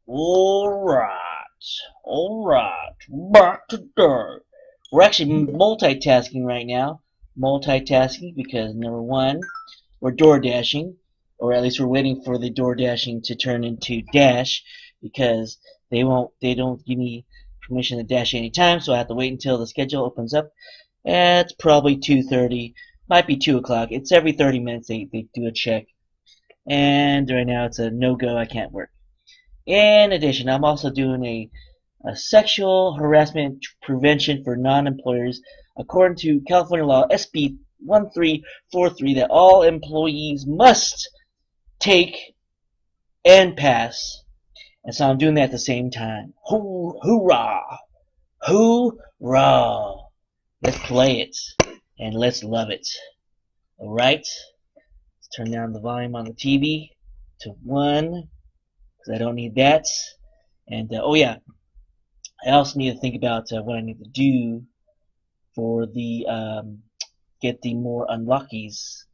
Alright, alright, back to dirt. We're actually multitasking right now. Multitasking because number one, we're door dashing, or at least we're waiting for the door dashing to turn into dash because they don't give me permission to dash anytime, so I have to wait until the schedule opens up. It's probably 2:30, might be 2 o'clock. It's every 30 minutes they do a check, and right now it's a no-go. I can't work. In addition, I'm also doing a sexual harassment prevention for non-employers according to California law SB 1343 that all employees must take and pass. And so I'm doing that at the same time. Hoorah! Hoorah! Let's play it and let's love it. Alright? Let's turn down the volume on the TV to 1 because I don't need that. And oh yeah, I also need to think about what I need to do for the get the more unlockies.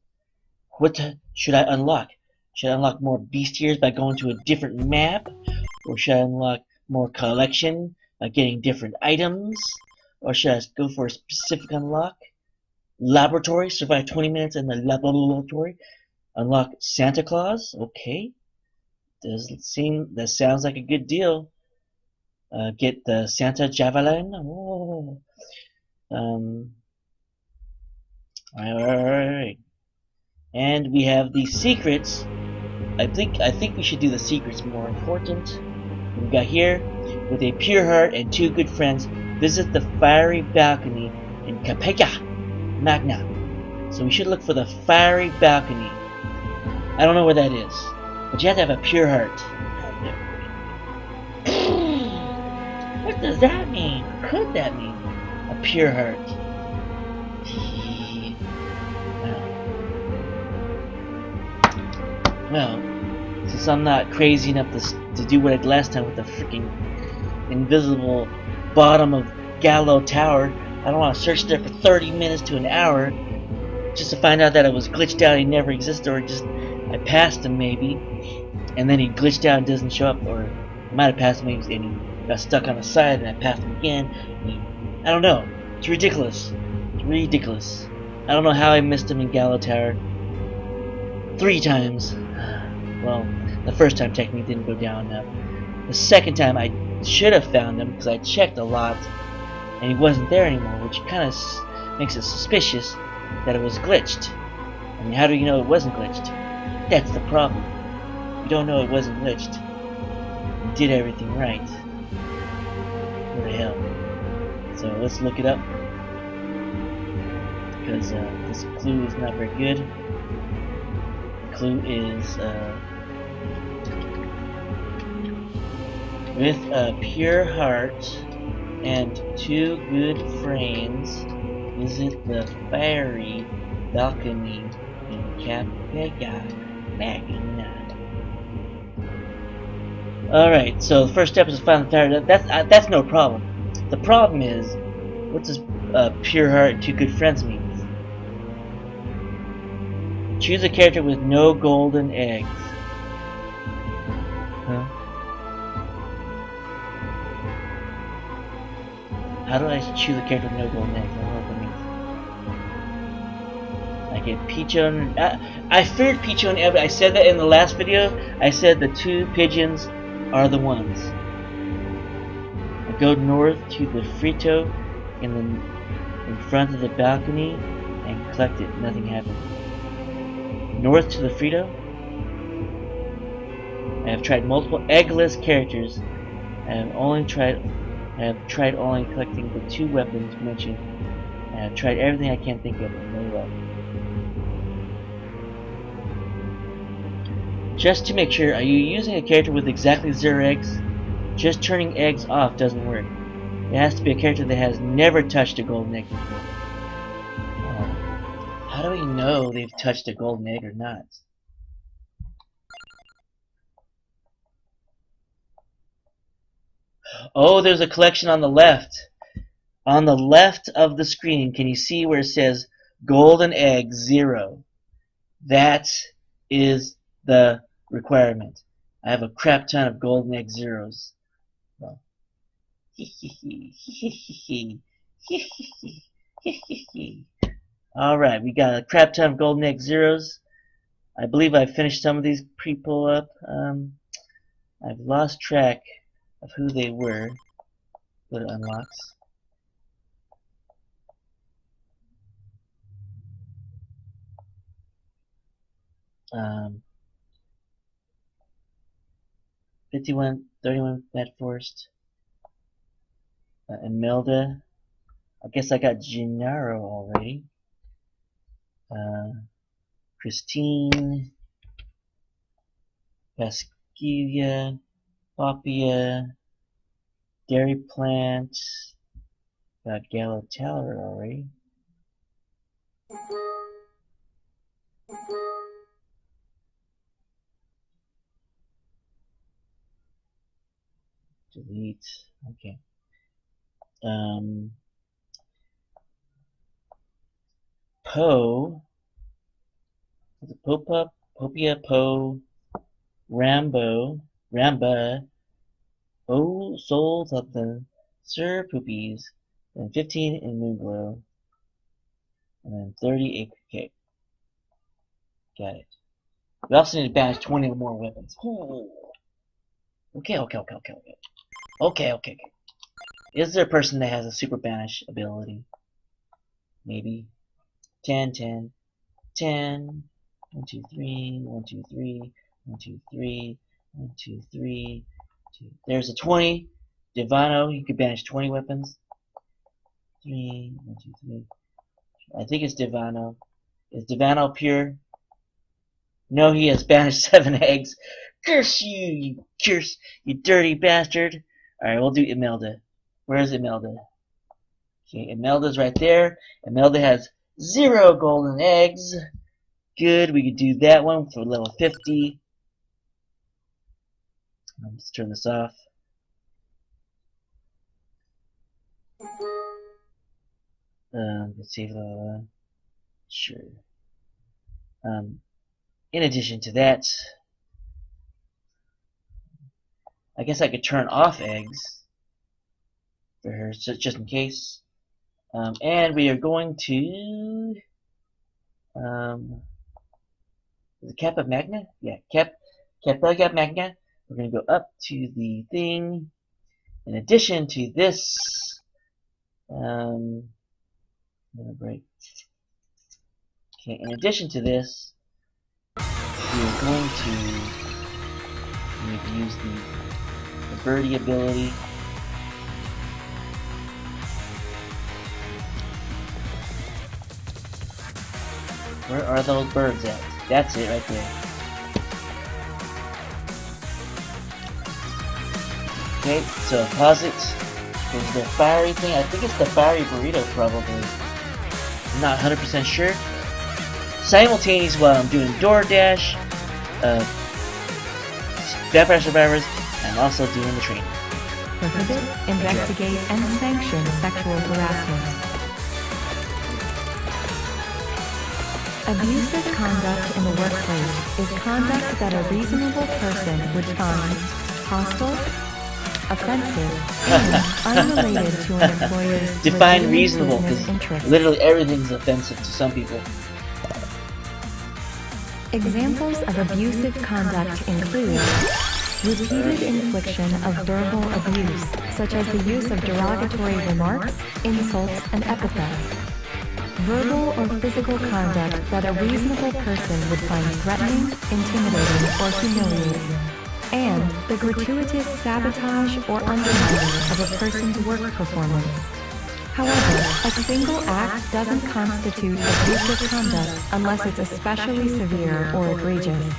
What should I unlock? Should I unlock more bestiaries by going to a different map? Or should I unlock more collection by getting different items? Or should I go for a specific unlock? Laboratory, survive 20 minutes in the laboratory. Unlock Santa Claus, okay. That sounds like a good deal. Get the Santa Javelin. Oh. Alright. And we have the secrets. I think we should do the secrets more important. We got here, with a pure heart and 2 good friends, visit the fiery balcony in Capella Magna. So we should look for the fiery balcony. I don't know where that is, but you have to have a pure heart. What does that mean? What could that mean? A pure heart. Well, since I'm not crazy enough to do what I did last time with the freaking invisible bottom of Gallo Tower, I don't want to search there for 30 minutes to an hour just to find out that it was glitched out, he never existed, or just I passed him maybe, and then he glitched out and doesn't show up, or I might have passed him and he got stuck on the side and I passed him again. I don't know. It's ridiculous. It's ridiculous. I don't know how I missed him in Gallo Tower 3 times. Well, the first time technically didn't go down enough. The second time I should have found him because I checked a lot and he wasn't there anymore, which kind of makes it suspicious that it was glitched. I mean, how do you know it wasn't glitched? That's the problem. You don't know it wasn't glitched. You did everything right. What the hell? So let's look it up because this clue is not very good. The clue is with a pure heart and 2 good friends, visit the fiery balcony in Capella Magna. Alright, so the first step is to find the fire. That's no problem. The problem is, what does pure heart and 2 good friends mean? Choose a character with no golden eggs. Huh? How do I choose a character with no golden eggs? I don't know what that means. I get Pichon. I feared Pichon and Ebba. I said that in the last video. I said the 2 pigeons are the ones. I go north to the Frito in front of the balcony and collect it. Nothing happened. North to the Frito. I have tried multiple eggless characters. I have tried only collecting the 2 weapons mentioned. I have tried everything I can think of, no luck. Just to make sure, are you using a character with exactly 0 eggs? Just turning eggs off doesn't work. It has to be a character that has never touched a golden egg before. How do we know they've touched a golden egg or not? Oh, there's a collection on the left. On the left of the screen, can you see where it says golden egg 0? That is the requirement. I have a crap ton of golden egg zeros. Well, alright, we got a crap ton of golden egg zeros. I believe I finished some of these people up. I've lost track of who they were. What it unlocks. 51, 31 Bad Forest, Imelda. I guess I got Gennaro already. Christine, Pasquilla, Popia, Dairy Plant. Got Gallo Tower already. Delete. Okay. Poe. Is it Popa? Popia, Poe, Ramba, Oh, Soul something, Sir Poopies, and 15 in Moonglow, and then 30 Acre Cake. Got it. We also need to banish 20 or more weapons. Ooh. Okay. Is there a person that has a super banish ability? Maybe. 10, 10, 10. 1, 2, 3, 1, 2, 3, 1, 2, 3, 1, 2, 3, 2. There's a 20. Divano, you could banish 20 weapons. 3, 1, 2, 3. I think it's Divano. Is Divano pure? No, he has banished 7 eggs. Curse you, you dirty bastard. Alright, we'll do Imelda. Where is Imelda? Okay, Imelda's right there. Imelda has 0 golden eggs. Good, we could do that one for level 50. Let's turn this off. Let's see. Sure. In addition to that, I guess I could turn off eggs for her, just in case. And we are going to the Kappa Magna? Yeah, Kappa Magna. We're going to go up to the thing. In addition to this, break. Okay, in addition to this, we're going to use the birdie ability. Where are those birds at? That's it right there. Okay, so pause it. There's the fiery thing. I think it's the fiery burrito, probably. I'm not 100% sure. Simultaneous while I'm doing DoorDash, Vampire Survivors, I'm also doing the training. Prohibit, investigate, and sanction sexual harassment. Abusive conduct in the workplace is conduct that a reasonable person would find hostile, offensive, and unrelated to an employer's define reasonable, because literally everything's offensive to some people. Examples of abusive conduct include repeated infliction of verbal abuse, such as the use of derogatory remarks, insults, and epithets. Verbal or physical conduct that a reasonable person would find threatening, intimidating, or humiliating. And the gratuitous sabotage or undermining of a person's work performance. However, a single act doesn't constitute abusive conduct unless it's especially severe or egregious.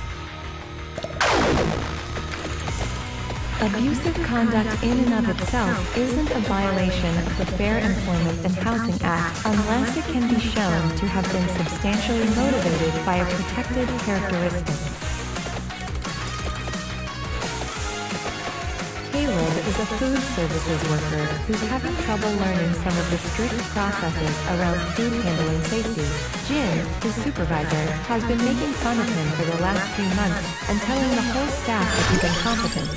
Abusive conduct in and of itself isn't a violation of the Fair Employment and Housing Act unless it can be shown to have been substantially motivated by a protected characteristic. Caleb is a food services worker who's having trouble learning some of the strict processes around food handling safety. Jin, his supervisor, has been making fun of him for the last few months and telling the whole staff that he's incompetent.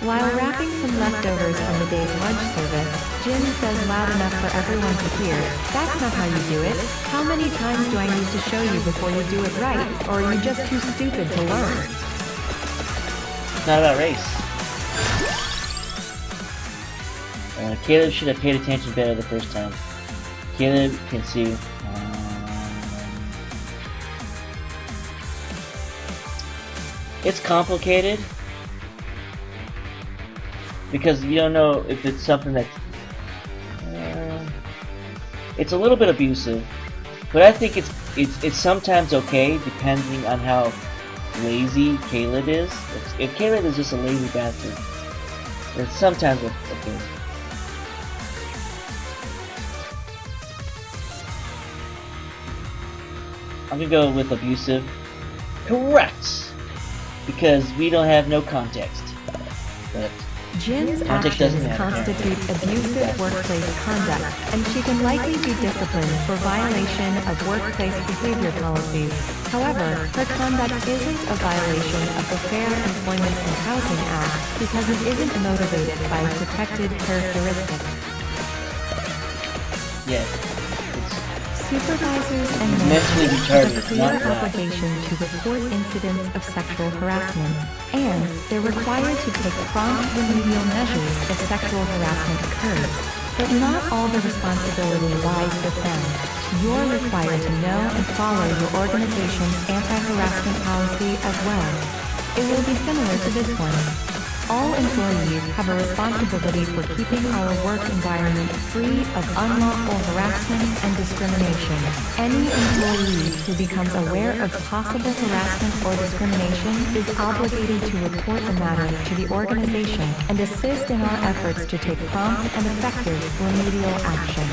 While wrapping some leftovers from the day's lunch service, Jin says loud enough for everyone to hear, "That's not how you do it. How many times do I need to show you before you do it right, or are you just too stupid to learn?" It's not about race. Caleb should have paid attention better the first time. Caleb can sue. It's complicated because you don't know if it's something that's it's a little bit abusive, but I think it's sometimes okay depending on how lazy Caleb is. If Caleb is just a lazy bastard, it's sometimes okay. I'm gonna go with abusive. Correct! Because we don't have no context. But Jin's context actions doesn't matter. constitute abusive workplace conduct, and she can likely be disciplined for violation of workplace behavior policies. However, her conduct isn't a violation of the Fair Employment and Housing Act because it isn't motivated by a protected characteristic. Yeah. Supervisors and Mentally managers retarded, have a clear not black. obligation to report incidents of sexual harassment, and they're required to take prompt remedial measures if sexual harassment occurs. But not all the responsibility lies with them. You're required to know and follow your organization's anti-harassment policy as well. It will be similar to this one. All employees have a responsibility for keeping our work environment free of unlawful harassment and discrimination. Any employee who becomes aware of possible harassment or discrimination is obligated to report the matter to the organization and assist in our efforts to take prompt and effective remedial action.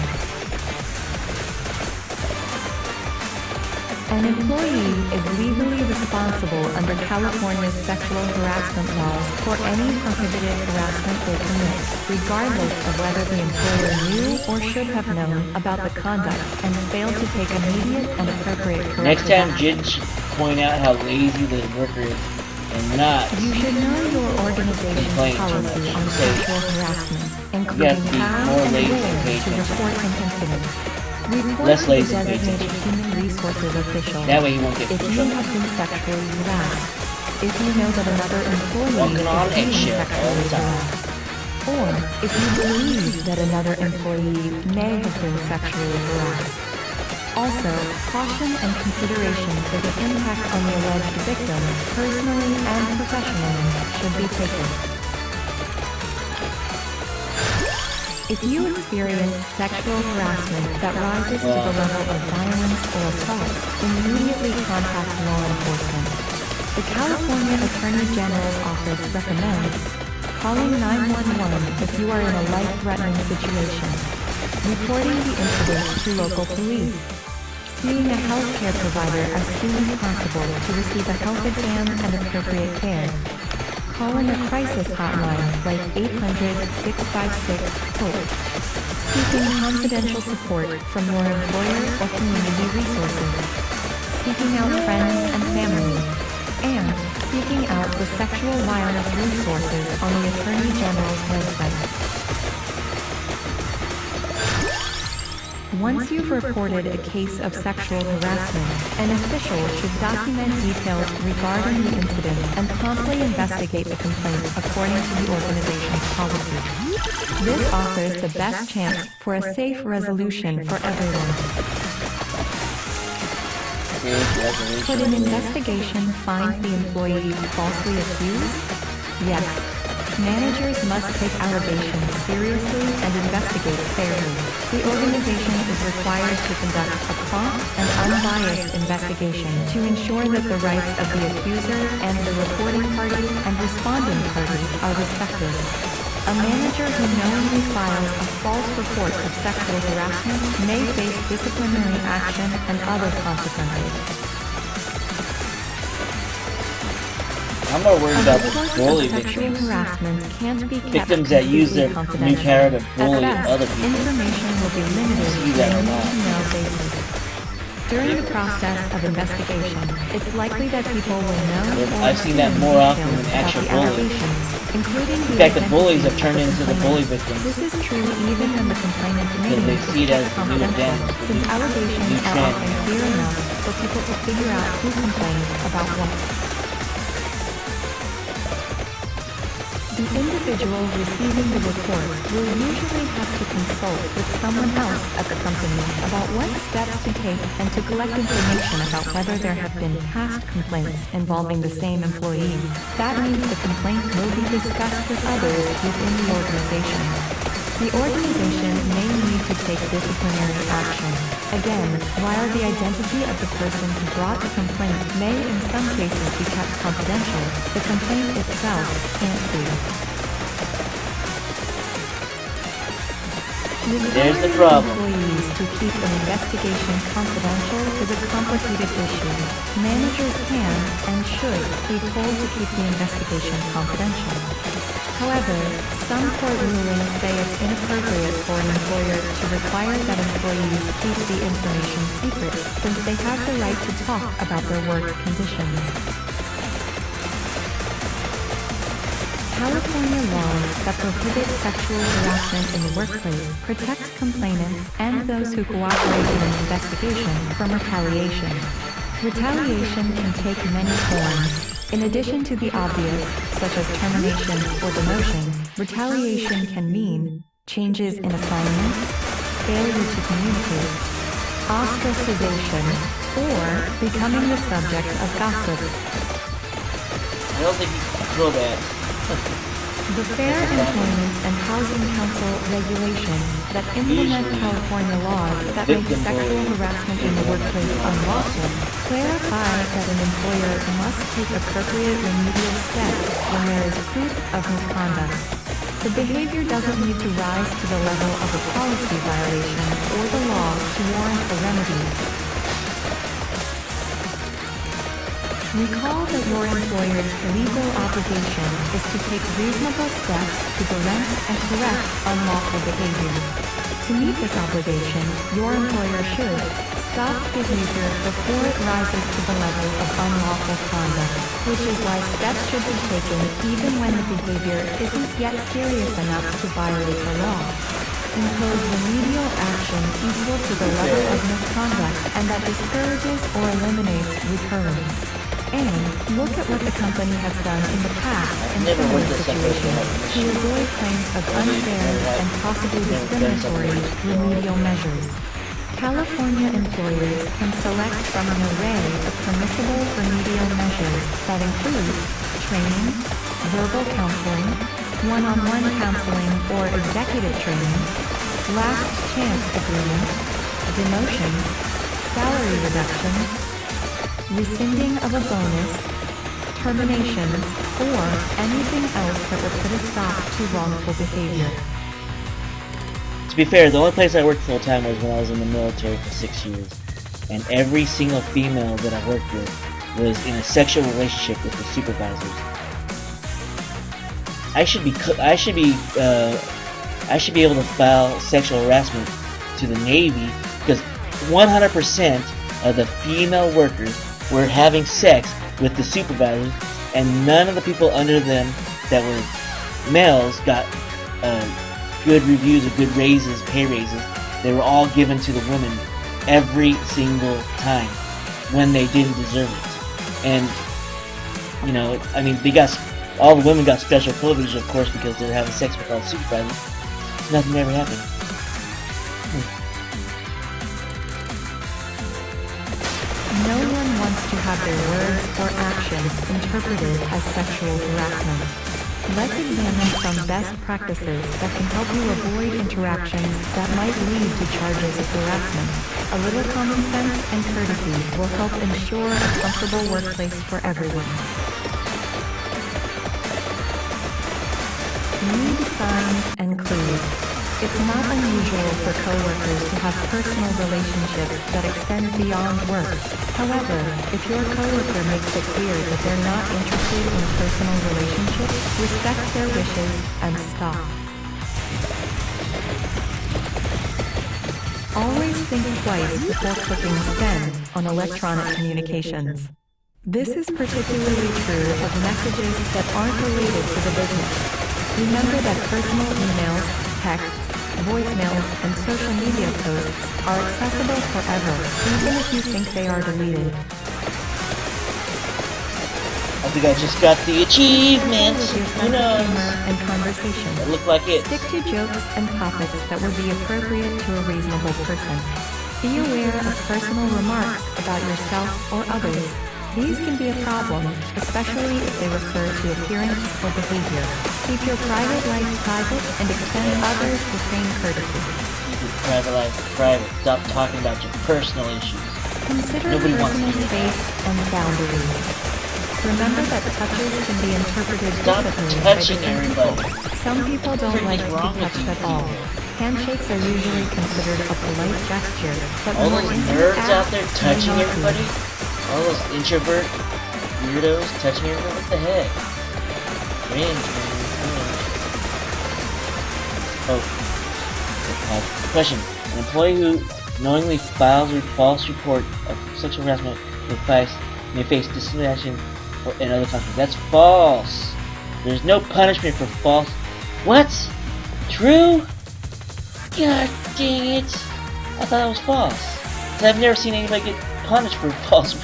An employee is legally responsible under California's sexual harassment laws for any prohibited harassment they commit, regardless of whether the employer knew or should have known about the conduct and failed to take immediate and appropriate corrective Next time, action. Jin should point out how lazy the worker is and not. You should know your organization's Complain too policy much. on Say, sexual harassment, have including to be how more and lazy where and to patient. report an incident. Report Less to the lazy and patient. designated human resources official. That way you won't get If in you trouble. have been sexually harassed, if you know that another employee Walking on is being eggshell all sexually the time. harassed, or if you believe that another employee may have been sexually harassed. Also, caution and consideration for the impact on the alleged victim, personally and professionally, should be taken. If you experience sexual harassment that rises to the level of violence or assault, immediately contact law enforcement. The California Attorney General's office recommends calling 911 if you are in a life-threatening situation, reporting the incident to local police, seeing a healthcare provider as soon as possible to receive a health exam and appropriate care, calling a crisis hotline like 800-656-HOPE, seeking confidential support from your employer or community resources, seeking out friends and family, and seeking out the sexual violence resources on the Attorney General's website. Once you've reported a case of sexual harassment, an official should document details regarding the incident and promptly investigate the complaint according to the organization's policy. This offers the best chance for a safe resolution for everyone. Could an investigation find the employee falsely accused? Yes. Managers must take allegations seriously and investigate fairly. The organization is required to conduct a prompt and unbiased investigation to ensure that the rights of the accuser and the reporting party and responding party are respected. A manager who knowingly files a false report of sexual harassment may face disciplinary action and other consequences. I'm more worried about the Reports bully of sexual victims. harassment can't be kept Victims that use their completely new power to confidential. bully At best, other people. information will be limited See to that a a lot. need-to-know basis. During the process of investigation, it's likely that people will know or I've seen that assume more often details than about actual the bullies. allegations, including In the fact, the bullies have identity turned of the into the bully complainant. victims. This is true even when the complainant's Because name they is see it kept as the new confidential, advantage, the since new allegations are trend. often clear enough for people to figure out who complained about what. The individual receiving the report will usually have to consult with someone else at the company about what steps to take and to collect information about whether there have been past complaints involving the same employee. That means the complaint will be discussed with others within the organization. The organization may need to take disciplinary action. Again, while the identity of the person who brought the complaint may in some cases be kept confidential, the complaint itself can't be. There's the problem. Employees to keep an investigation confidential is a complicated issue. Managers can and should be told to keep the investigation confidential. However, some court rulings say it's inappropriate for an employer to require that employees keep the information secret, since they have the right to talk about their work conditions. California laws that prohibit sexual harassment in the workplace protect complainants and those who cooperate in an investigation from retaliation. Retaliation can take many forms. In addition to the obvious, such as termination or demotion, retaliation can mean changes in assignments, failure to communicate, ostracization, or becoming the subject of gossip. I don't think you can control that. The Fair Employment and Housing Council regulations that implement Usually, California laws that make victim sexual bullying harassment in the workplace unlawful clarify that an employer must take appropriate remedial steps when there is proof of misconduct. The behavior doesn't need to rise to the level of a policy violation or the law to warrant a remedy. Recall that your employer's legal obligation is to take reasonable steps to prevent and correct unlawful behavior. To meet this obligation, your employer should stop behavior before it rises to the level of unlawful conduct, which is why steps should be taken even when the behavior isn't yet serious enough to violate the law. Impose remedial action equal to the level of misconduct and that discourages or eliminates recurrence. And look at what the company has done in the past in Never similar worked this situations to avoid claims of unfair and possibly discriminatory remedial measures. California employers can select from an array of permissible remedial measures that include training, verbal counseling, one-on-one counseling or executive training, last chance agreements, demotions, salary reductions, rescinding of a bonus, terminations, or anything else that would put a stop to wrongful behavior. To be fair, the only place I worked full-time was when I was in the military for 6 years. And every single female that I worked with was in a sexual relationship with the supervisors. I should be able to file sexual harassment to the Navy because 100% of the female workers were having sex with the supervisors, and none of the people under them that were males got good reviews or good raises, pay raises. They were all given to the women every single time when they didn't deserve it. And you know, I mean, all the women got special privilege, of course, because they're having sex with all the supervisors. Nothing ever happened. No one wants to have their words or actions interpreted as sexual harassment. Let's examine some best practices that can help you avoid interactions that might lead to charges of harassment. A little common sense and courtesy will help ensure a comfortable workplace for everyone. Need signs and clues. It's not unusual for coworkers to have personal relationships that extend beyond work. However, if your coworker makes it clear that they're not interested in personal relationships, respect their wishes and stop. Always think twice before clicking send on electronic communications. This is particularly true of messages that aren't related to the business. Remember that personal emails, texts, voicemails, and social media posts are accessible forever, even if you think they are deleted. I think I just got the achievement. With your Who sense of knows? humor and conversation. It looked like it. Stick to jokes and topics that would be appropriate to a reasonable person. Be aware of personal remarks about yourself or others. These can be a problem, especially if they refer to appearance or behavior. Keep your private life private and extend others the same courtesy. Keep your private life private. Stop talking about your personal issues. Consider Nobody wants to personal hear that. space and boundaries. Remember that touches can be interpreted Stop differently by touching different everybody. people. Some people don't What like is to be wrong with touched you? at all. Handshakes are usually considered a polite gesture, but All more those intimate nerds out acts there may touching not be. everybody. All those introvert weirdos touching everybody. What the heck? Cringe, man. Oh. Question. An employee who knowingly files a false report of sexual harassment may face disciplinary action and other consequences. That's false. There's no punishment for false. What? True? God dang it. I thought that was false. 'Cause I've never seen anybody get punished for false.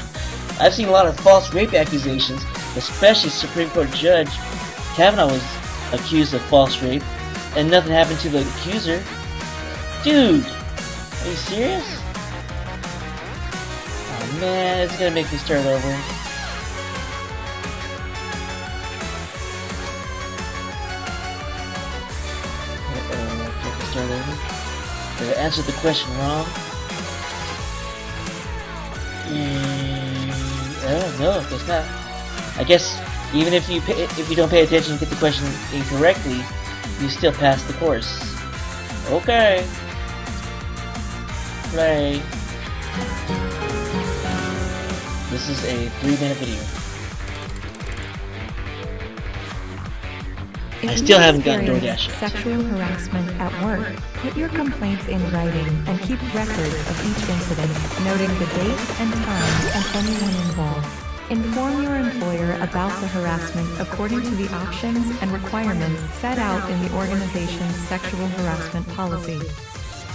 I've seen a lot of false rape accusations, especially Supreme Court Judge Kavanaugh was accused of false rape, and nothing happened to the accuser. Dude, are you serious? Oh man, it's gonna make me start over. Start over. Did I answer the question wrong? I don't know. Guess not. I guess even if you don't pay attention and get the question incorrectly, you still pass the course. Okay. Play. This is a 3-minute video. If I you still haven't gotten experience DoorDash yet. sexual harassment at work, put your complaints in writing and keep records of each incident, noting the date and time and anyone involved. Inform your employer about the harassment according to the options and requirements set out in the organization's sexual harassment policy.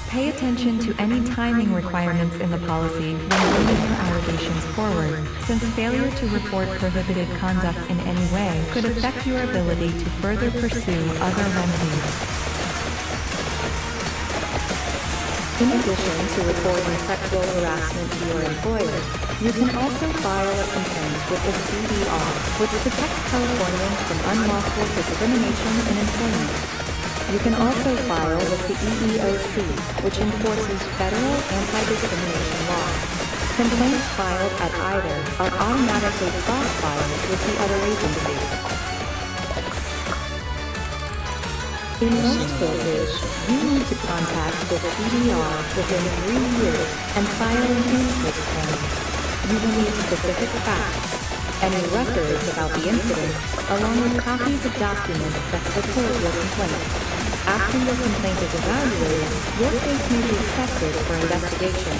Pay attention to any timing requirements in the policy when bringing your allegations forward, since failure to report prohibited conduct in any way could affect your ability to further pursue other remedies. In addition to reporting sexual harassment to your employer, you can also file a complaint with the CDR, which protects Californians from unlawful discrimination in employment. You can also file with the EEOC, which enforces federal anti-discrimination laws. Complaints filed at either are automatically cross-filed with the other agency. In most cases, you need to contact the CDR within 3 years and file an intake claim. You will need specific facts, any records about the incident, along with copies of documents that support your complaint. After your complaint is evaluated, your case may be accepted for investigation.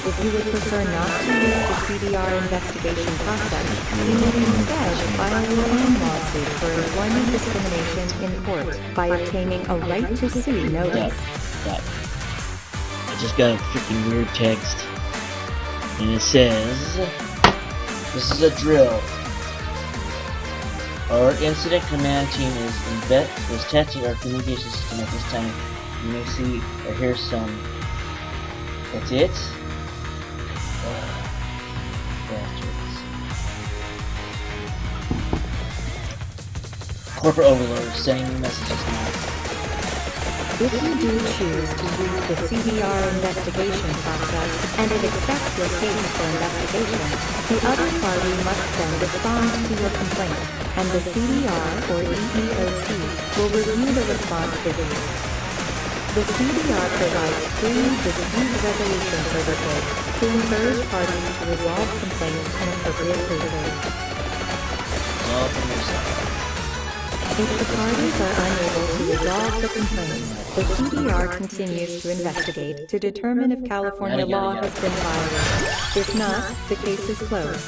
If you would prefer not to use the CDR investigation process, you may instead file your own lawsuit for employment discrimination in court by obtaining a right to sue notice. That. I just got a freaking weird text. And it says, this is a drill. Our incident command team is testing our communication system at this time. You may see or hear some. That's it? Bastards. Corporate overlords sending messages now. If you do choose to use the CDR investigation process and it accepts your case for investigation, the other party must then respond to your complaint, and the CDR or EEOC will review the response with you. The CDR provides free dispute resolution services to encourage parties to resolve complaints in appropriate cases. All from yourself. If the parties are unable to resolve the complaint, the CDR continues to investigate to determine if California law has been violated. If not, the case is closed.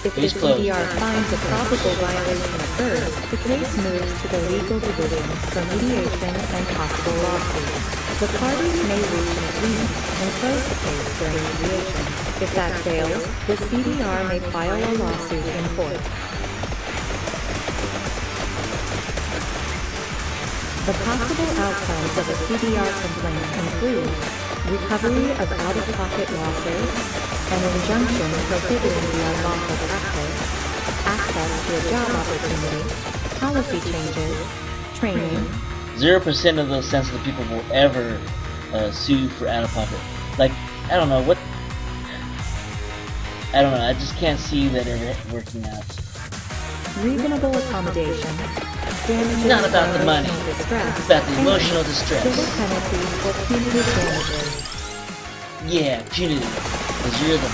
If the Case closed. CDR finds a probable violation occurred, the case moves to the legal division for mediation and possible lawsuit. The parties may reach an agreement and close the case during mediation. If that fails, the CDR may file a lawsuit in court. The possible outcomes of a CDR complaint include recovery of out-of-pocket losses, an injunction prohibiting the unlawful practice, access to a job opportunity, policy changes, training. 0% of those sensitive people will ever sue for out-of-pocket. Like, I don't know, I just can't see that ever working out. Reasonable accommodations. It's not about the money. It's about the emotional distress. Civil penalties or punitive damages. Yeah, punitive. Because you're the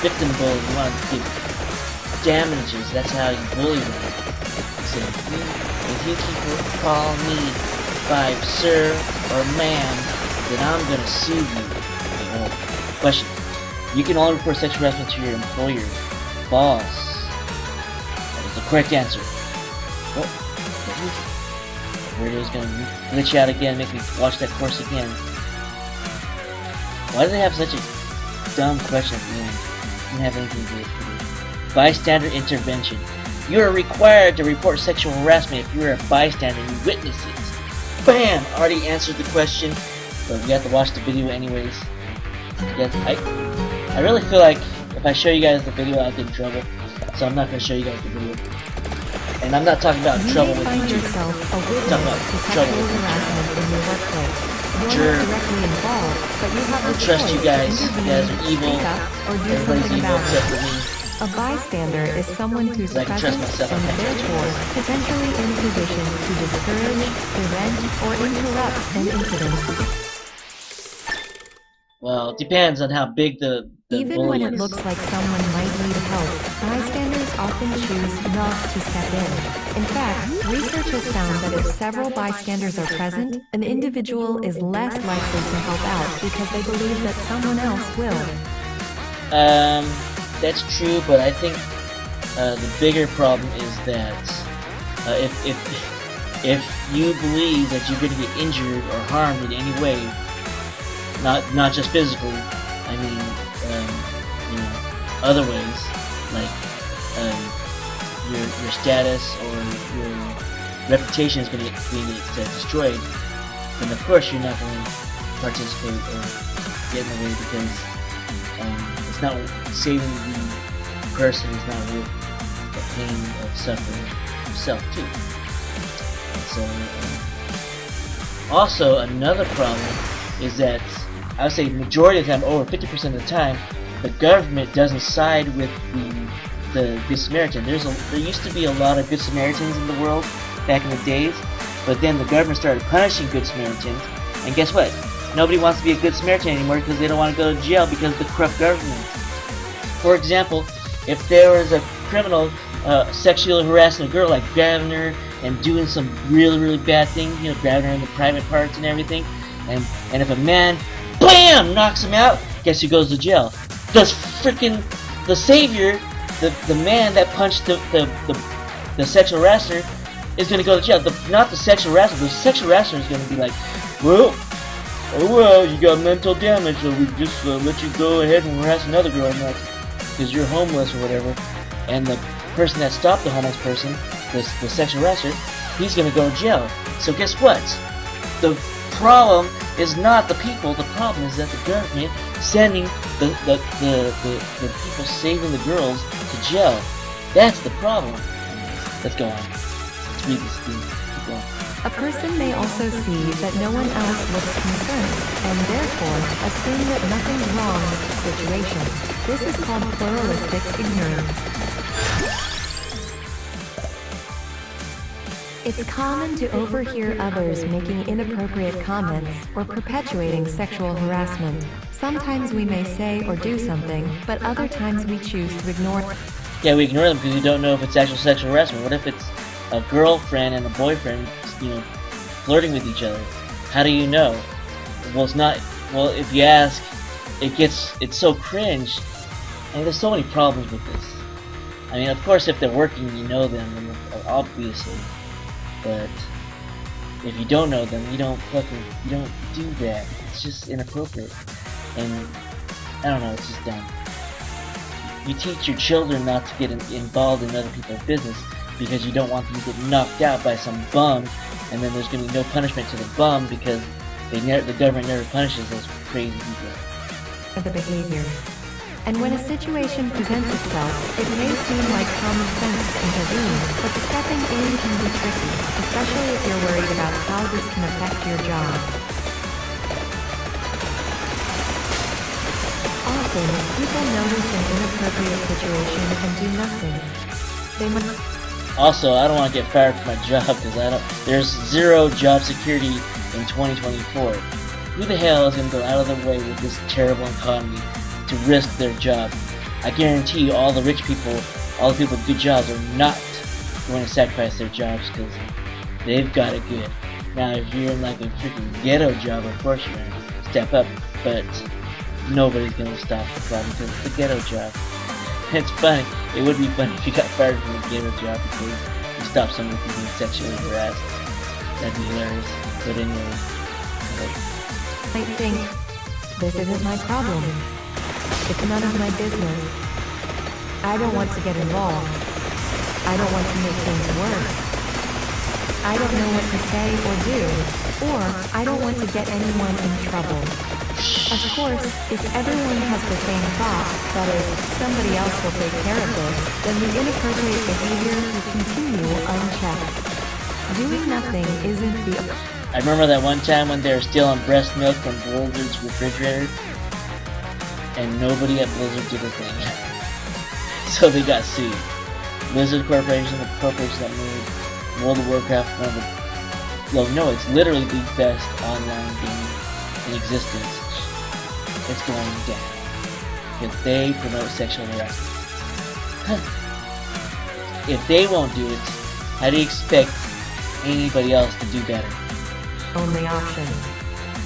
victim bully. You want to give damages. That's how you bully them. So if you keep calling me by sir or ma'am, then I'm gonna sue you. Question. You can only report sexual harassment to your employer. Boss. That is the correct answer. Oh. Radio's gonna glitch out again, make me watch that course again. Why do they have such a dumb question at the end? Didn't have anything to do with it. Bystander intervention. You are required to report sexual harassment if you are a bystander and you witness it. Bam! Already answered the question, but we have to watch the video anyways. Yes, I really feel like if I show you guys the video, I'll get in trouble. So I'm not gonna show you guys the video. And I'm not talking about trouble with find YouTube. yourself a witness Talking about to trouble sexual with harassment in your workplace. You're Sure. not directly involved, but you have I the trust choice you guys. to You intervene, guys are evil. speak up, or do Everybody's something evil about except it. for me. A bystander is someone who's I can trust present myself. and therefore potentially in position to discourage, prevent, or interrupt an incident. Well, it depends on how big the Even bully when it is. looks like someone might need help, bystanders often choose not to step in. In fact, research has found that if several bystanders are present, an individual is less likely to help out because they believe that someone else will. That's true, but I think the bigger problem is that if you believe that you're going to get injured or harmed in any way, not just physically, I mean, other ways, like your status or your reputation is going to get destroyed, then of course you're not going to participate or get in the way because it's not saving the person is not worth the pain of suffering yourself too. So also another problem is that I would say majority of the time, over 50% of the time, the government doesn't side with the Good Samaritan. There used to be a lot of Good Samaritans in the world back in the days, but then the government started punishing Good Samaritans, and guess what? Nobody wants to be a Good Samaritan anymore because they don't want to go to jail because of the corrupt government. For example, if there was a criminal sexually harassing a girl, like grabbing her and doing some really bad thing, grabbing her in the private parts and everything, and if a man, BAM! Knocks him out, guess who goes to jail? The savior, the man that punched the sexual harasser is going to go to jail. Not the sexual harasser. The sexual harasser is going to be like, well, you got mental damage, so we just let you go ahead and harass another girl because you're homeless or whatever. And the person that stopped the homeless person, the sexual harasser, he's going to go to jail. So guess what? The problem is not the people. The problem is that the government sending the people saving the girls to jail. That's the problem. Let's go on. Let's read this thing. Keep going. A person may also see that no one else looks concerned, and therefore assume that nothing's wrong with the situation. This is called pluralistic ignorance. It's common to overhear others making inappropriate comments or perpetuating sexual harassment. Sometimes we may say or do something, but other times we choose to ignore. Yeah, we ignore them because we don't know if it's actual sexual harassment. What if it's a girlfriend and a boyfriend, flirting with each other? How do you know? Well, it's not. Well, if you ask, it's so cringe, and there's so many problems with this. I mean, of course, if they're working, you know them, obviously. But if you don't know them, you don't do that. It's just inappropriate, and I don't know. It's just dumb. You teach your children not to get involved in other people's business because you don't want them to get knocked out by some bum, and then there's going to be no punishment to the bum because the government never punishes those crazy people. Of the behavior. And when a situation presents itself, it may seem like common sense to intervene, but stepping in can be tricky, especially if you're worried about how this can affect your job. Often, people notice an inappropriate situation and do nothing. They must. Also, I don't want to get fired from my job because there's zero job security in 2024. Who the hell is going to go out of their way with this terrible economy to risk their job? I guarantee you all the rich people, all the people with good jobs are not going to sacrifice their jobs because they've got it good. Now, if you're in like a freaking ghetto job, of course you're going to step up, but nobody's going to stop the problem because it's a ghetto job. It's funny. It would be funny if you got fired from a ghetto job because you stopped somebody from being sexually harassed. That'd be hilarious. But anyway, I think, this isn't my problem. It's none of my business. I don't want to get involved. I don't want to make things worse. I don't know what to say or do, or I don't want to get anyone in trouble. Of course, if everyone has the same thought, that is, somebody else will take care of this, then the inappropriate behavior will continue unchecked. Doing nothing isn't the... I remember that one time when they were stealing breast milk from Blizzard's refrigerator, and nobody at Blizzard did a thing. So they got sued. Blizzard Corporation, the corporation that made World of Warcraft one of the... Well, no, it's literally the best online game in existence. It's going down. Because they promote sexual harassment. If they won't do it, how do you expect anybody else to do better? Only option.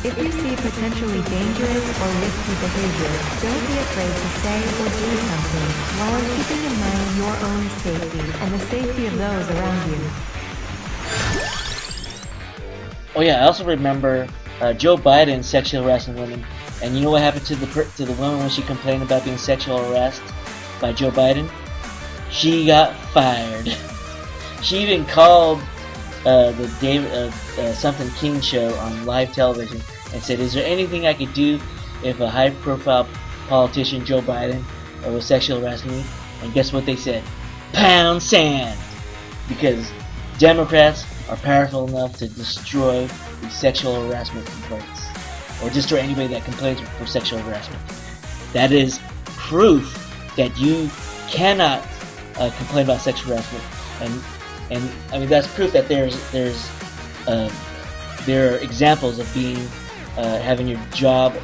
If you see potentially dangerous or risky behavior, don't be afraid to say or do something, while keeping in mind your own safety and the safety of those around you. Oh yeah, I also remember Joe Biden sexually harassing women, and you know what happened to the woman when she complained about being sexually harassed by Joe Biden? She got fired. She even called the David something King show on live television and said, "Is there anything I could do if a high-profile politician, Joe Biden, was sexually harassing me?" And guess what they said? Pound sand! Because Democrats are powerful enough to destroy the sexual harassment complaints, or destroy anybody that complains for sexual harassment. That is proof that you cannot complain about sexual harassment, and I mean that's proof that there are examples of being having your job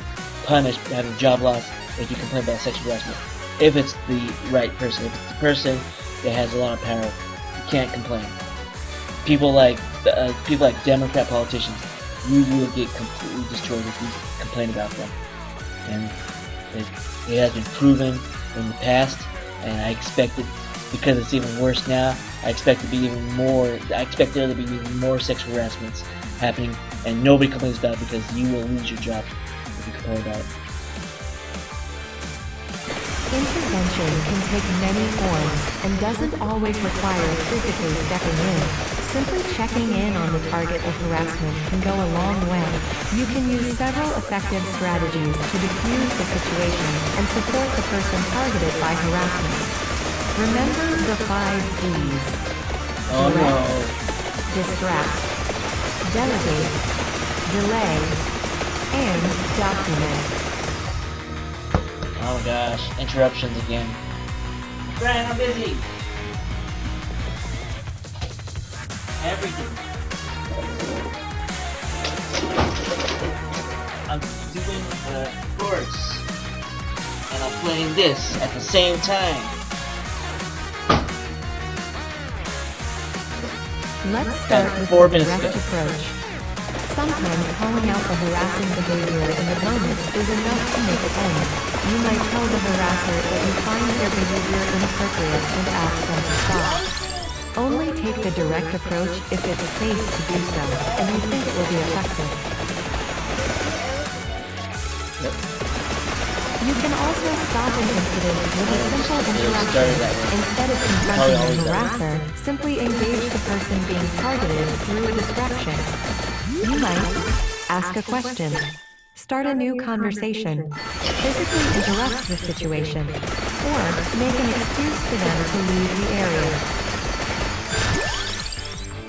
punished, having job loss if you complain about sexual harassment. If it's the right person, if it's the person that has a lot of power, you can't complain. People like Democrat politicians, you will get completely destroyed if you complain about them. And it has been proven in the past, and I expect it, because it's even worse now, I expect there to be even more sexual harassments happening, and nobody complains about it because you will lose your job if you complain about it. Intervention can take many forms and doesn't always require physically stepping in. Simply checking in on the target of harassment can go a long way. You can use several effective strategies to diffuse the situation and support the person targeted by harassment. Remember the 5 Ds. Oh no. Distract, delegate, delay, and document. Oh my gosh, interruptions again. Brian, I'm busy. everything. I'm doing the course, and I'm playing this at the same time. Let's start with the direct approach. Sometimes calling out the harassing behavior in the moment is enough to make it end. You might tell the harasser that you find their behavior inappropriate and ask them to stop. Only take the direct approach if it's safe to do so, and you think it will be effective. You can also stop an incident with a simple interaction. Instead of confronting the harasser, simply engage the person being targeted through a distraction. You might ask a question, start a new conversation, physically interrupt the situation, or make an excuse for them to leave the area.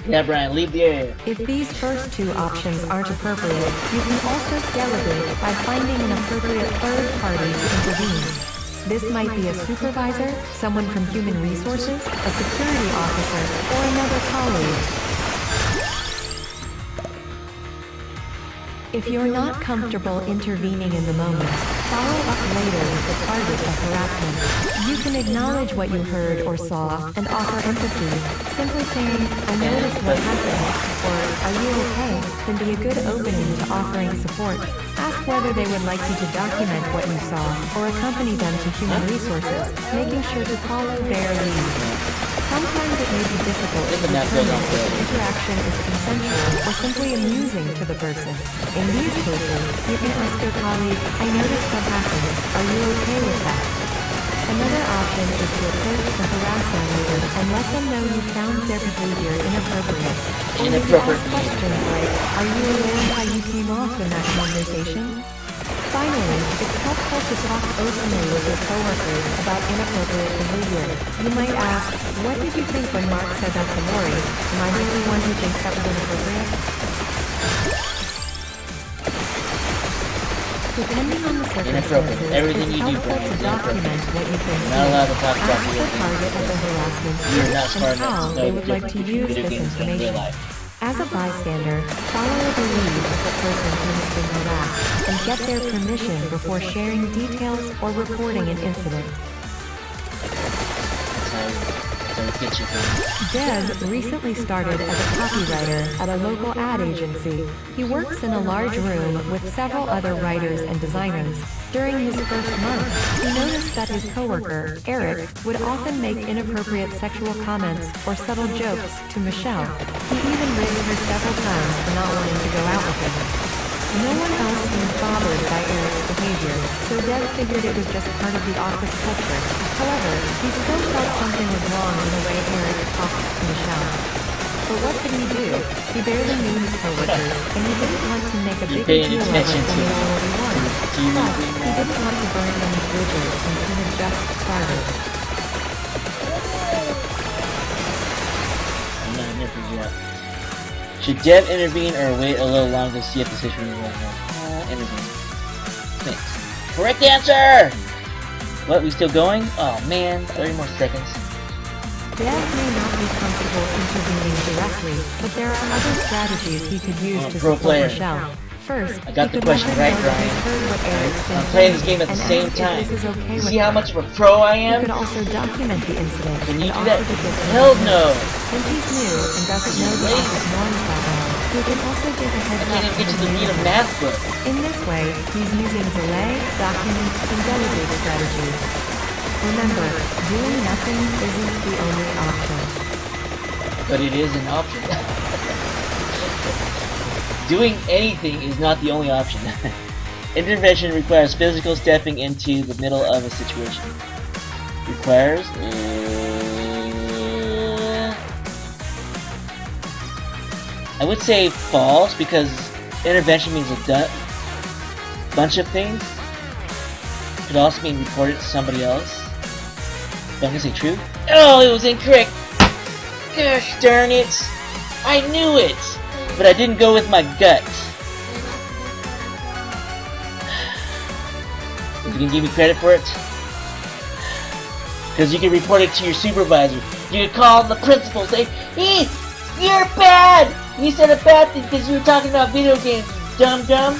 Yeah, Brian, leave the area. If these first two options aren't appropriate, you can also delegate by finding an appropriate third party to intervene. This might be a supervisor, someone from human resources, a security officer, or another colleague. If you're not comfortable intervening in the moment, follow up later with the target of harassment. You can acknowledge what you heard or saw and offer empathy. Simply saying, I noticed what happened, or are you okay, can be a good opening to offering support. Ask whether they would like you to document what you saw, or accompany them to human resources, making sure to follow their lead. Sometimes it may be difficult to determine if the interaction is consensual or simply amusing to the person. In these cases, you can ask your colleague, I noticed what happened. Are you okay with that? Another option is to approach the harasser leader and let them know you found their behavior inappropriate. Or you can ask questions like, are you aware of how you came off in that conversation? Finally, it's helpful to talk openly with your coworkers about inappropriate behavior. You might ask, what did you think when Mark said that to Lori? Am I the only one who thinks that was inappropriate? Depending on the circumstances, Everything it's you do, helpful Brian, to is document what you've been Not allowed to seeing. talk about Ask the target of the harassment You're not and smart enough how to know they the would like difference to between use video this games and real information. life. As a bystander, follow the lead of the person who has been harassed and get their permission before sharing details or reporting an incident. Deb recently started as a copywriter at a local ad agency. He works in a large room with several other writers and designers. During his first month, he noticed that his coworker, Eric, would often make inappropriate sexual comments or subtle jokes to Michelle. He even rigged her several times for not wanting to go out with him. No one else seemed bothered by Eric's behavior, so Deb figured it was just part of the office culture. However, he still felt something was wrong in the way Eric talked to Michelle. But what could he do? He barely knew his coworkers, and he didn't want to make a big deal of it when they already won. Plus, he didn't want to burn any bridges since he had just started. I'm not here for you. Should Deb intervene or wait a little longer to see if the situation is going? Intervene. Thanks. Correct answer! What, we still going? Oh man, 30 more seconds. Deb may not be comfortable intervening directly, but there are other strategies he could use to support Michelle. First, I got the question right, Brian. I'm playing this game at the same time. See how much of a pro I am? He could also document the incident. Can you do that? Hell no! Since he's new and doesn't know the office norms that well, he can also give a heads up. I can't even get to the meat of math book. In this way, he's using delay, document, and delegate strategies. Remember, doing nothing isn't the only option. But it is an option. Doing anything is not the only option. Intervention requires physical stepping into the middle of a situation. Requires... I would say false, because intervention means a bunch of things. Could also mean report it to somebody else. But I'm gonna say true. Oh, it was incorrect! Gosh darn it! I knew it! But I didn't go with my gut. You can give me credit for it? Because you can report it to your supervisor. You can call the principal, say, hey, You're bad! You said a bad thing because you were talking about video games, dumb.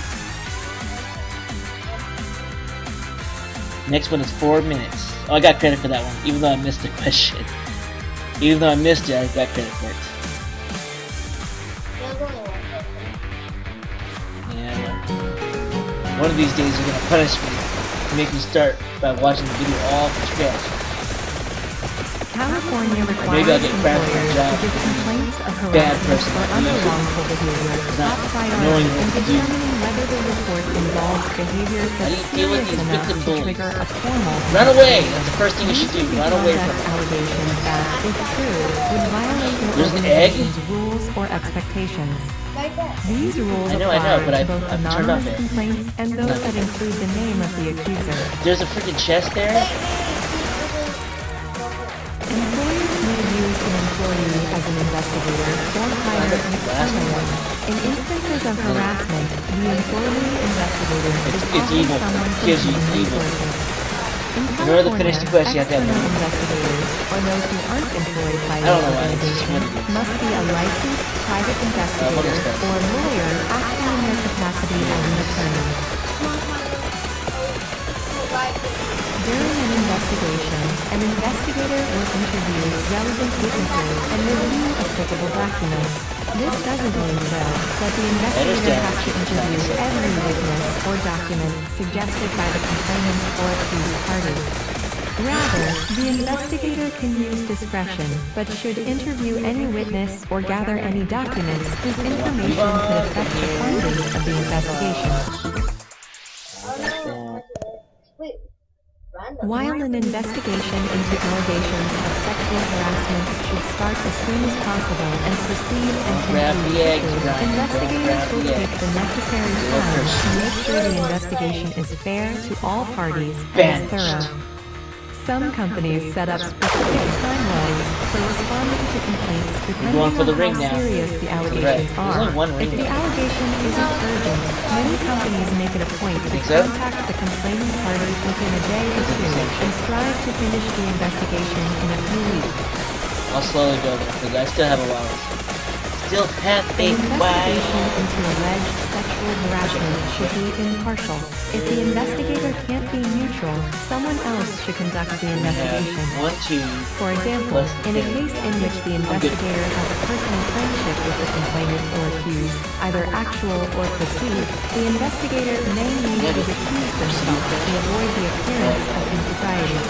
Next one is 4 minutes. Oh, I got credit for that one, even though I missed the question. Even though I missed it, I got credit for it. Yeah, well, one of these days you're gonna punish me and make me start by watching the video all from scratch. California Maybe I'll requires get fired from my employers job to give complaints of bad harassment person or like other you. wrongful behavior Not top priority knowing in what to do. determining whether the report involves behavior How do that's you deal with serious these enough victim to bullies? trigger a formal Run away! That's the first thing you should do. These Run away from conduct it. allegations that, if true, would violate your There's an egg? organization's rules or expectations. These rules I know, apply but to both I've turned off anonymous it. complaints and those that include the name of the accuser. There's a freaking chest there? Employers may use an employee as an investigator or hire an external one. In instances of harassment, the employee investigator is It's often evil. someone from Gives you human evil. resources. In In order to finish the California, quest, you have to have external money. investigators, or those who aren't employed by I the don't know why, it's just organization, what it is. must be a licensed private investigator understand. or lawyer acting in their capacity as an attorney. During an investigation, an investigator will interview relevant witnesses and review applicable documents. This doesn't mean, though, that the investigator has to interview every witness or document suggested by the complainant or accused party. Rather, the investigator can use discretion, but should interview any witness or gather any documents whose information could affect the findings of the investigation. While an investigation into allegations of sexual harassment should start as soon as possible and proceed and Grab conclude the eggs, quickly, Brian. investigators will Grab the take the necessary time to make sure the investigation is fair to all parties and is Banished. thorough. Some companies set up specific timelines for responding to complaints depending going for the on ring how now. serious the Right. allegations There's are. only one ring If the now. allegation isn't urgent, many companies make it a point to Think so? contact the complaining party within a day or two and strive to finish the investigation in a few weeks. I'll slowly go there because I still have a while. Still have a An investigation while. into alleged sexual harassment should be impartial. If the investigator can't be neutral, someone else should conduct the We investigation. have 1, 2. For example, in a case in which the investigator has a personal friendship with the complainant or accused, either actual or perceived, the investigator may need to recuse themselves to avoid the appearance of impropriety.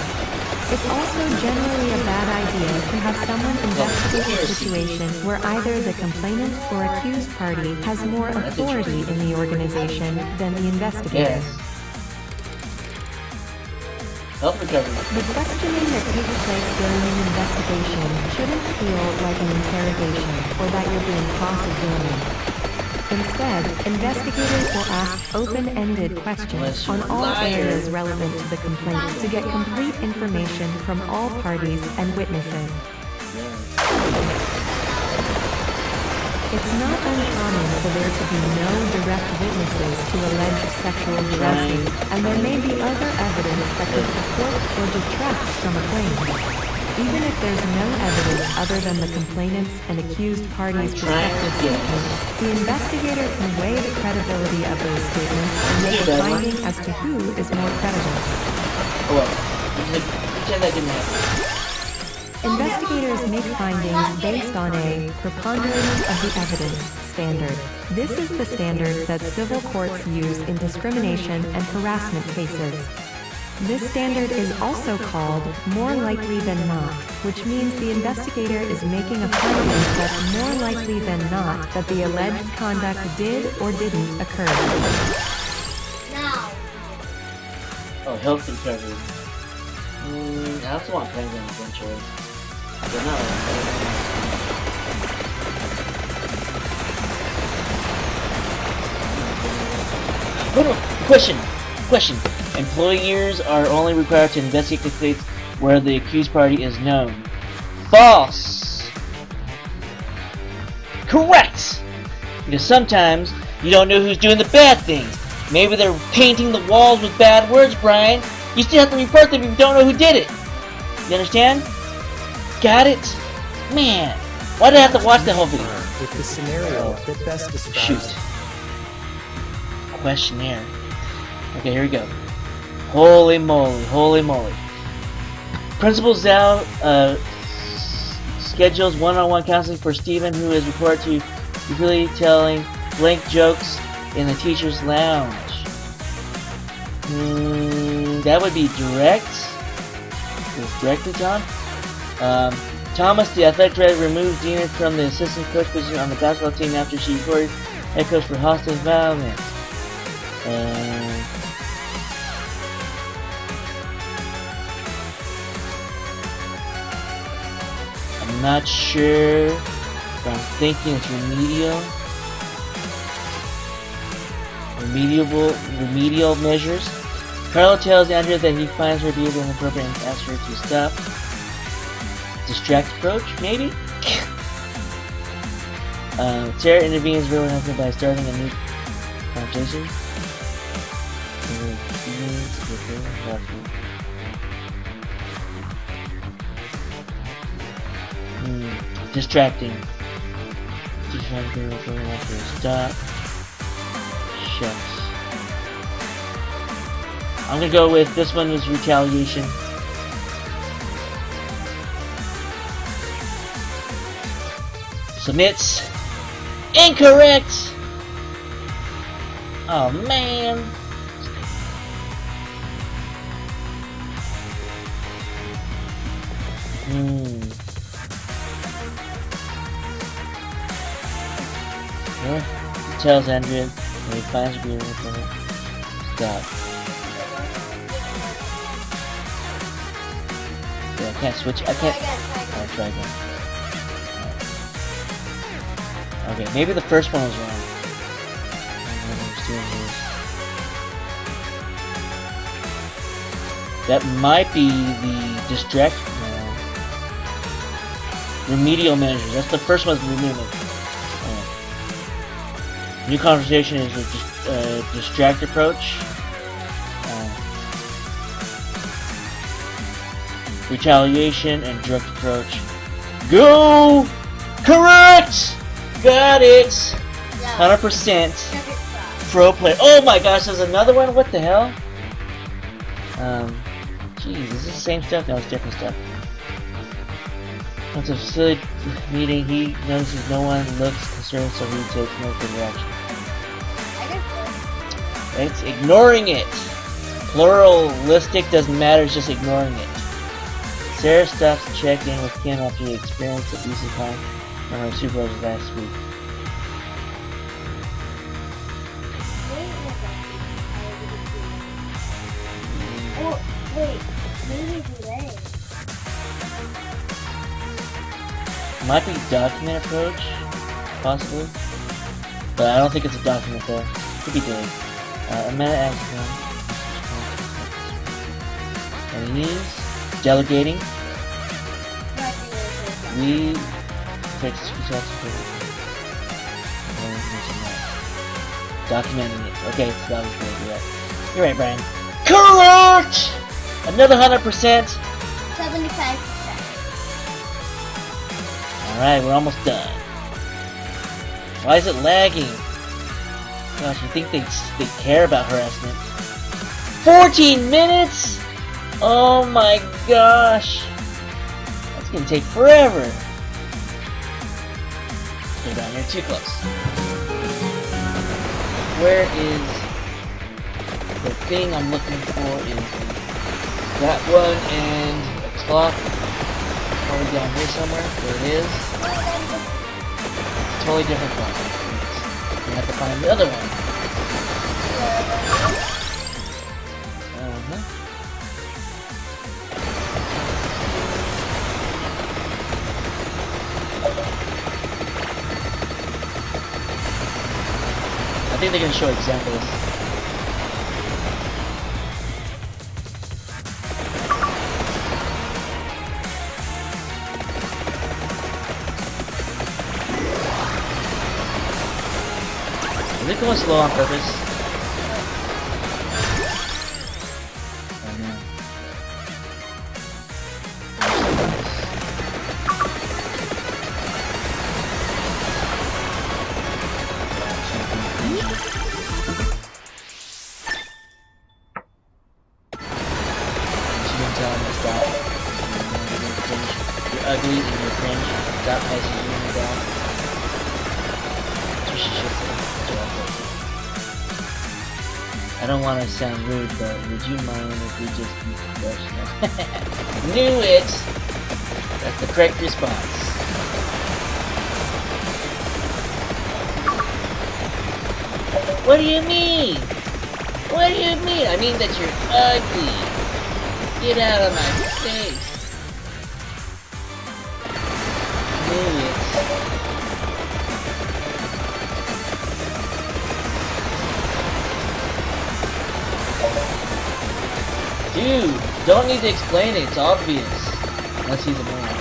It's also generally a bad idea to have someone investigate a situation where either the complainant or accused party has more authority in the organization than the investigator. Yes. Health recovery. The questioning that takes place during an investigation shouldn't feel like an interrogation or that you're being cross-examined. Instead, investigators will ask open-ended questions on all areas relevant to the complaint to get complete information from all parties and witnesses. It's not uncommon for there to be no direct witnesses to alleged sexual harassment, and there may be other evidence that could support or detract from a claim. Even if there's no evidence other than the complainant's and accused parties' respective statements, the investigator can weigh the credibility of those statements and make a finding as to who is more credible. Oh well. Pretend that didn't happen. Investigators make findings based on a preponderance of the evidence standard. This is the standard that civil courts use in discrimination and harassment cases. This standard is also called more likely than not, which means the investigator is making a finding that's more likely than not that the alleged conduct did or didn't occur. Oh, health recovery. I also want penguin eventually. But no. Question. Employers are only required to investigate complaints where the accused party is known. False! Correct! Because sometimes you don't know who's doing the bad things. Maybe they're painting the walls with bad words, Brian. You still have to report them if you don't know who did it. You understand? Got it? Man, Why did I have to watch the whole video? With the scenario that best describes Shoot. Questionnaire. Okay, here we go. Holy moly, holy moly. Principal Zhao schedules one-on-one counseling for Steven, who is reported to repeatedly telling blank jokes in the teacher's lounge. That would be direct. It's directly Tom. Thomas, the athletic director, removed Dina from the assistant coach position on the basketball team after she reported head coach for hostile violence. I'm not sure, but I'm thinking it's remedial measures. Carlo tells Andrea that he finds her behavior inappropriate and asks her to stop. Distract approach, maybe? Sarah intervenes very helpful by starting a new conversation. Distracting. Stop. Shucks. I'm gonna go with this one was retaliation. Submits. Incorrect! Oh man. He tells Andrea when he finds her being stop. Yeah, I can't switch. I can't. I'll try again. Okay, maybe the first one was wrong. That might be the distract. Remedial measures. That's the first one's remedial. New conversation is a distract approach. Retaliation and direct approach. Go! Correct! Got it! 100% pro player. Oh my gosh, there's another one? What the hell? Jeez, is this the same stuff? No, it's different stuff. Once a facility meeting, he notices no one looks concerned, so he takes no further action. It's ignoring it. Pluralistic doesn't matter, it's just ignoring it. Sarah stops to check in with Kim after he experienced abusive time from her supervisor last week. Oh, wait, maybe today. Might be document approach, possibly. But I don't think it's a document though. Could be delayed. Amanda asks him. And he's delegating. We take screenshots of documenting it. Okay, so that was good. You're right, Brian. Correct! Another 100%. 75%. Alright, we're almost done. Why is it lagging? Gosh, you think they care about harassment? 14 minutes? Oh my gosh. That's gonna take forever. Go down here, too close. Where is the thing I'm looking for? Is that one and a clock? Probably down here somewhere. There it is. Totally different clock. We have to find the other one. I think they're going to show examples. Is it going slow on purpose? Oh no. down. That's what she should say. I don't want to sound rude, but would you mind if we just be professional? Knew it! That's the correct response. What do you mean? What do you mean? I mean that you're ugly. Get out of my face. Knew it. Dude, don't need to explain it, it's obvious. Unless he's a moron.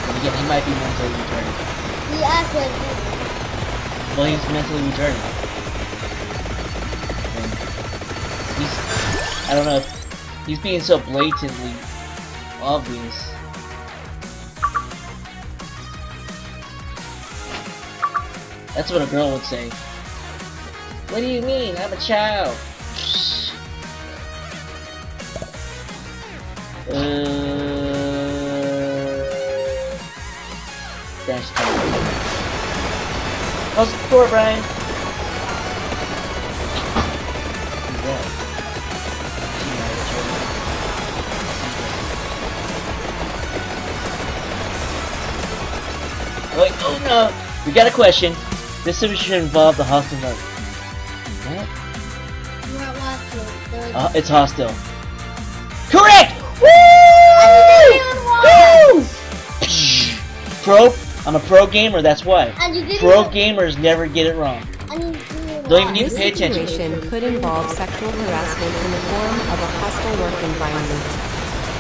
But again, he might be mentally retarded. He acts like Well, he's mentally retarded. And he's, I don't know if he's being so blatantly obvious. That's what a girl would say. What do you mean? I'm a child. Dash time. How's the score, Brian? Who's that? Wait, oh no! We got a question. This should involve the hostile note. What? you weren't watching. There was It's hostile. Correct! Woo! Pro? I'm a pro gamer, that's why. and you didn't Pro gamers never get it wrong. and you didn't Don't even watch. need This to pay attention. situation could involve sexual harassment in the form of a hostile work environment.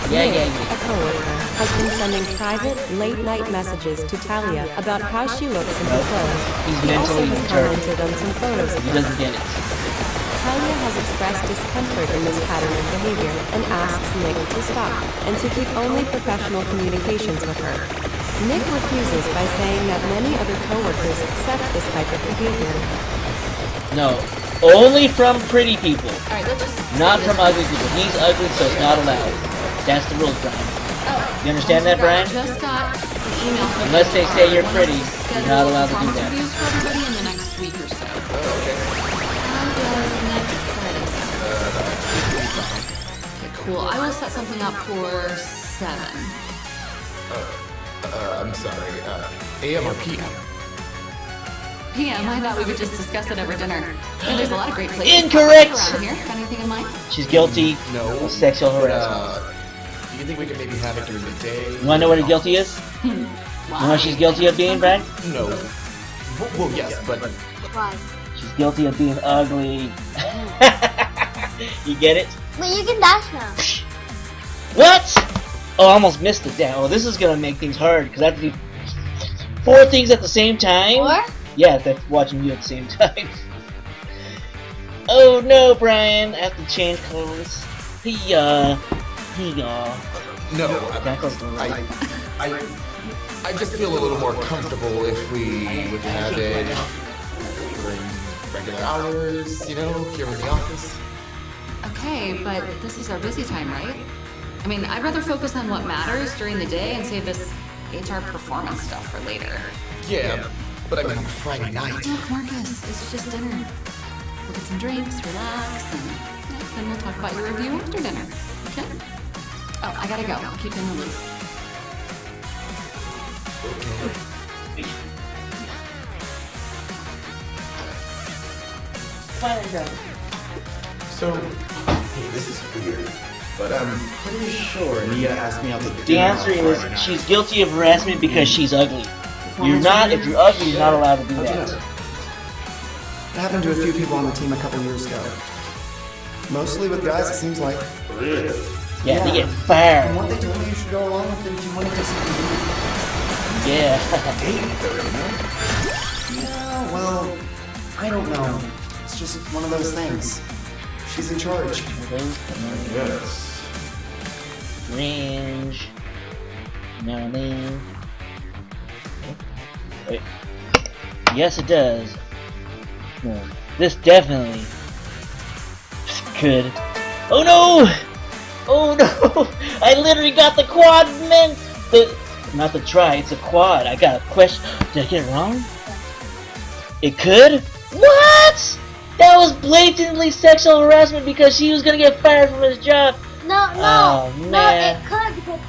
Yeah, Nick, yeah, yeah. a coworker, has been sending private, late-night messages to Talia about how she looks in her Nope. clothes. He's He also mentally has retarded. commented on some photos of He her. doesn't get it. Talia has expressed discomfort in this pattern of behavior and asks Nick to stop and to keep only professional communications with her. Nick refuses by saying that many other coworkers accept this type of behavior. No. Only from pretty people. Alright, let's just... Not from ugly people. He's ugly, so it's not allowed. That's the rules, Brian. You understand that, Brian? Just got an email from Unless they say you're HR. pretty, Wanna you're not allowed to do schedule that. interviews for everybody in the next week or so. Oh, okay. How does next Friday sound? Okay, cool. I will set something up for 7. I'm sorry. AM or PM? PM, I thought we would just discuss it over dinner. And there's a lot of great places Incorrect! around here. Got anything in mind? She's guilty No. of sexual But, harassment. do you think we could maybe have it during the day? You wanna know what a guilty is? You know what she's guilty of being, Brian? No. Well, yes, but Why? She's guilty of being ugly. You get it? But you can dash now. What? Oh, I almost missed it. Damn. Oh, this is gonna make things hard because I have to do 4 things at the same time. Or Yeah, that's watching you at the same time. Oh no, Brian! I have to change clothes. Hey, no. Can I close the door? I just feel a little more comfortable if we would have it during regular hours, you know, here in the office. Okay, but this is our busy time, right? I mean, I'd rather focus on what matters during the day and save this HR performance stuff for later. Yeah, but I mean on a Friday night. Look, Marcus, it's just dinner. We'll get some drinks, relax, and then we'll talk about your review after dinner. Okay? Oh, I gotta go. I'll keep you in the loop. So, hey, this is weird, but I'm pretty sure Nia asked me out to The dinner answer on Friday is night. she's guilty of harassment because she's ugly. You're not. If you're ugly, you're not allowed to do How'd you know? that. It happened to a few people on the team a couple years ago. Mostly with guys, it seems like. Yeah, they get And fired. what they told me, you should go along with it if you wanted to see Yeah. Yeah, well, I don't know. It's just one of those things. She's in charge. Yes. Range. You know what I mean? Wait. Yes, it does. No. This definitely could. Oh no! Oh no! I literally got the quad men. The Not the tri, it's a quad. I got a question. Did I get it wrong? It could? What? That was blatantly sexual harassment because she was gonna get fired from his job. No, Oh, no, man. it could because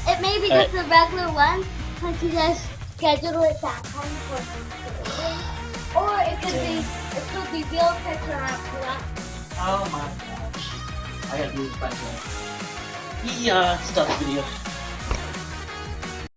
it may be just a regular one, but she just scheduled it that time for Thanksgiving. Or it could be real picture after that. Oh my gosh. I gotta do this back there. Yeah, stop the video.